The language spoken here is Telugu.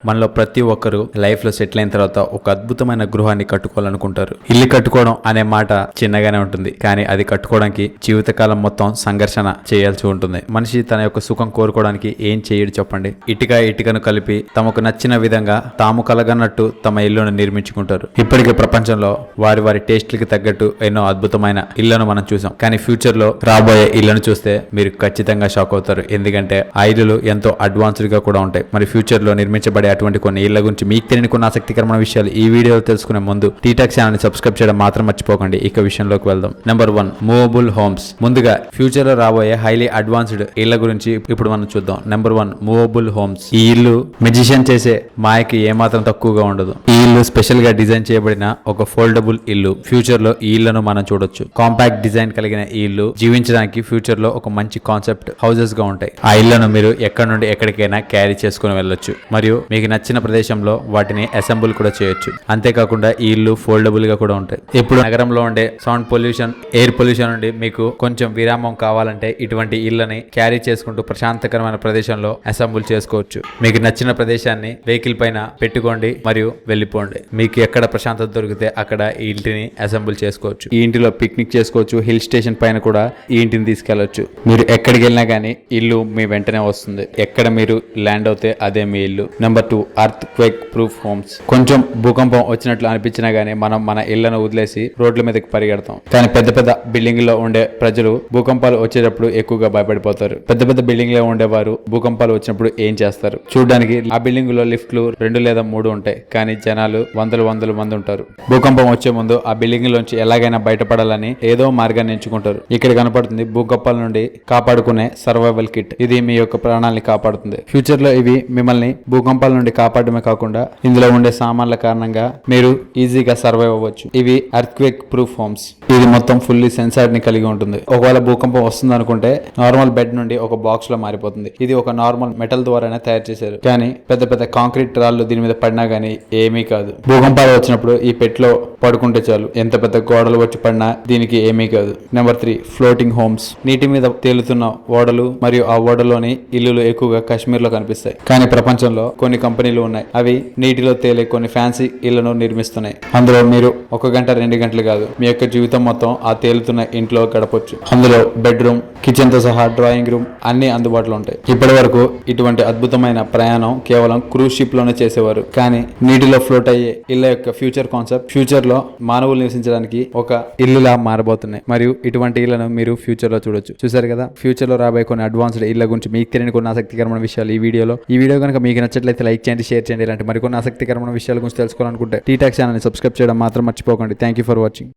మనలో ప్రతి ఒక్కరు లైఫ్ లో సెటిల్ అయిన తర్వాత ఒక అద్భుతమైన గృహాన్ని కట్టుకోవాలనుకుంటారు. ఇల్లు కట్టుకోవడం అనే మాట చిన్నగానే ఉంటుంది, కానీ అది కట్టుకోవడానికి జీవితకాలం మొత్తం సంఘర్షణ చేయాల్సి ఉంటుంది. మనిషి తన యొక్క సుఖం కోరుకోవడానికి ఏం చేయడు చెప్పండి? ఇటుకను కలిపి తమకు నచ్చిన విధంగా తాము కలగన్నట్టు తమ ఇల్లును నిర్మించుకుంటారు. ఇప్పటికే ప్రపంచంలో వారి టేస్ట్లకి తగ్గట్టు ఎన్నో అద్భుతమైన ఇళ్లను మనం చూసాం. కానీ ఫ్యూచర్ లో రాబోయే ఇళ్లను చూస్తే మీరు ఖచ్చితంగా షాక్ అవుతారు. ఎందుకంటే ఆ ఇల్లులు ఎంతో అడ్వాన్స్డ్ గా కూడా ఉంటాయి. మరి ఫ్యూచర్ లో నిర్మించబడే అటువంటి కొన్ని ఇళ్ల గురించి మీకు తెలియని కొన్ని ఆసక్తికరమైన విషయాలు ఈ వీడియోలో తెలుసుకునే ముందు టీటాక్ ఛానల్ ని సబ్స్క్రైబ్ చేయడం మాత్రం మర్చిపోకండి. ఇక విషయంలోకి వెళ్దాం. Number 1, movable homes. ముందుగా ఫ్యూచర్ లో రాబోయే హైలీ అడ్వాన్స్డ్ ఇళ్ల గురించి ఇప్పుడు మనం చూద్దాం. Number 1, movable homes. ఈ ఇల్లు మెజిషియన్ చేసే మాయకి ఏమాత్రం తక్కువగా ఉండదు. ఈ ఇల్లు స్పెషల్ గా డిజైన్ చేయబడిన ఒక ఫోల్డబుల్ ఇల్లు. ఫ్యూచర్ లో ఈ ఇళ్లను మనం చూడొచ్చు. కాంపాక్ట్ డిజైన్ కలిగిన ఈ ఇల్లు జీవించడానికి ఫ్యూచర్ లో ఒక మంచి కాన్సెప్ట్ హౌసెస్ గా ఉంటాయి. ఆ ఇళ్లను మీరు ఎక్కడి నుండి ఎక్కడికైనా క్యారీ చేసుకుని వెళ్ళొచ్చు మరియు మీకు నచ్చిన ప్రదేశంలో వాటిని అసెంబుల్ కూడా చేయొచ్చు. అంతేకాకుండా ఈ ఇల్లు ఫోల్డబుల్ గా కూడా ఉంటాయి. ఇప్పుడు నగరంలో ఉండే సౌండ్ పొల్యూషన్, ఎయిర్ పొల్యూషన్ నుండి మీకు కొంచెం విరామం కావాలంటే ఇటువంటి ఇళ్ళని క్యారీ చేసుకుంటూ ప్రశాంతకరమైన ప్రదేశంలో అసెంబుల్ చేసుకోవచ్చు. మీకు నచ్చిన ప్రదేశాన్ని వెహికల్ పైన పెట్టుకోండి మరియు వెళ్ళిపోండి. మీకు ఎక్కడ ప్రశాంతత దొరికితే అక్కడ ఈ ఇంటిని అసెంబుల్ చేసుకోవచ్చు. ఈ ఇంటిలో పిక్నిక్ చేసుకోవచ్చు. హిల్ స్టేషన్ పైన కూడా ఈ ఇంటిని తీసుకెళ్లొచ్చు. మీరు ఎక్కడికి వెళ్ళినా గానీ ఇల్లు మీ వెంటనే వస్తుంది. ఎక్కడ మీరు ల్యాండ్ అవుతే అదే మీ ఇల్లు. Number 2, earth quake proof homes. కొంచెం భూకంపం వచ్చినట్లు అనిపించినా గానీ మనం మన ఇళ్లను వదిలేసి రోడ్ల మీదకి పరిగెడతాం. కానీ పెద్ద పెద్ద బిల్డింగ్ లో ఉండే ప్రజలు భూకంపాలు వచ్చేటప్పుడు ఎక్కువగా భయపడిపోతారు. పెద్ద పెద్ద బిల్డింగ్ లో ఉండేవారు భూకంపాలు వచ్చినప్పుడు ఏం చేస్తారు? చూడడానికి ఆ బిల్డింగ్ లో లిఫ్ట్లు 2 లేదా 3 ఉంటాయి, కానీ జనాలు వందల మంది ఉంటారు. భూకంపం వచ్చే ముందు ఆ బిల్డింగ్ లోంచి ఎలాగైనా బయటపడాలని ఏదో మార్గాన్ని ఎంచుకుంటారు. ఇక్కడ కనపడుతుంది భూకంపాల నుండి కాపాడుకునే సర్వైవల్ కిట్. ఇది మీ యొక్క ప్రాణాలని కాపాడుతుంది. ఫ్యూచర్ లో ఇవి మిమ్మల్ని భూకంపాల నుండి కాపాడమే కాకుండా ఇందులో ఉండే సామాన్ల కారణంగా మీరు ఈజీగా సర్వైవ్ అవ్వచ్చు. ఇవి అర్త్ క్వేక్ ప్రూఫ్ హోమ్స్. ఇది మొత్తం ఫుల్లీ సెన్సార్ ని కలిగి ఉంటుంది. ఒకవేళ భూకంపం వస్తుంది అనుకుంటే నార్మల్ బెడ్ నుండి ఒక బాక్స్ లో మారిపోతుంది. ఇది ఒక నార్మల్ మెటల్ ద్వారానే తయారు చేశారు, కానీ పెద్ద పెద్ద కాంక్రీట్ రాళ్ళు దీని మీద పడినా గానీ ఏమీ కాదు. భూకంపాలు వచ్చినప్పుడు ఈ పెట్లో పడుకుంటే చాలు, ఎంత పెద్ద గోడలు వచ్చి పడినా దీనికి ఏమీ కాదు. Number 3, floating homes. నీటి మీద తేలుతున్న ఓడలు మరియు ఆ ఓడలోని ఇల్లులు ఎక్కువగా కాశ్మీర్ లో కనిపిస్తాయి. కానీ ప్రపంచంలో కొన్ని కంపెనీలు ఉన్నాయి, అవి నీటిలో తేలే కొన్ని ఫ్యాన్సీ ఇళ్లను నిర్మిస్తున్నాయి. అందులో మీరు 1 గంట 2 గంటలు కాదు, మీ యొక్క జీవితం మొత్తం ఆ తేలుతున్న ఇంట్లో గడపొచ్చు. అందులో బెడ్రూమ్, కిచెన్ తో సహా డ్రాయింగ్ రూమ్ అన్ని అందుబాటులో ఉంటాయి. ఇప్పటి వరకు ఇటువంటి అద్భుతమైన ప్రయాణం కేవలం క్రూజ్ షిప్ లోనే చేసేవారు, కానీ నీటిలో ఫ్లోట్ అయ్యే ఇళ్ల యొక్క ఫ్యూచర్ కాన్సెప్ట్ ఫ్యూచర్ లో మానవులు నివసించడానికి ఒక ఇల్లులా మారబోతున్నాయి. మరియు ఇటువంటి ఇళ్లను మీరు ఫ్యూచర్ లో చూడొచ్చు. చూసారు కదా, ఫ్యూచర్ లో రాబోయే కొన్ని అడ్వాన్స్డ్ ఇళ్ల గురించి మీకు తెలియని కొన్ని ఆసక్తికరమైన విషయాలు ఈ వీడియో కనుక మీకు నచ్చట్లయితే లైక్ చేయండి, షేర్ చేయండి. ఇలాంటి మరికొన్ని ఆసక్తికరమైన విషయాల గురించి తెలుసుకోవాలనుకుంటే టీటాక్ ఛానల్ ని సబ్స్క్రైబ్ చేయడం మాత్రం మర్చిపోకండి. Thank you for watching.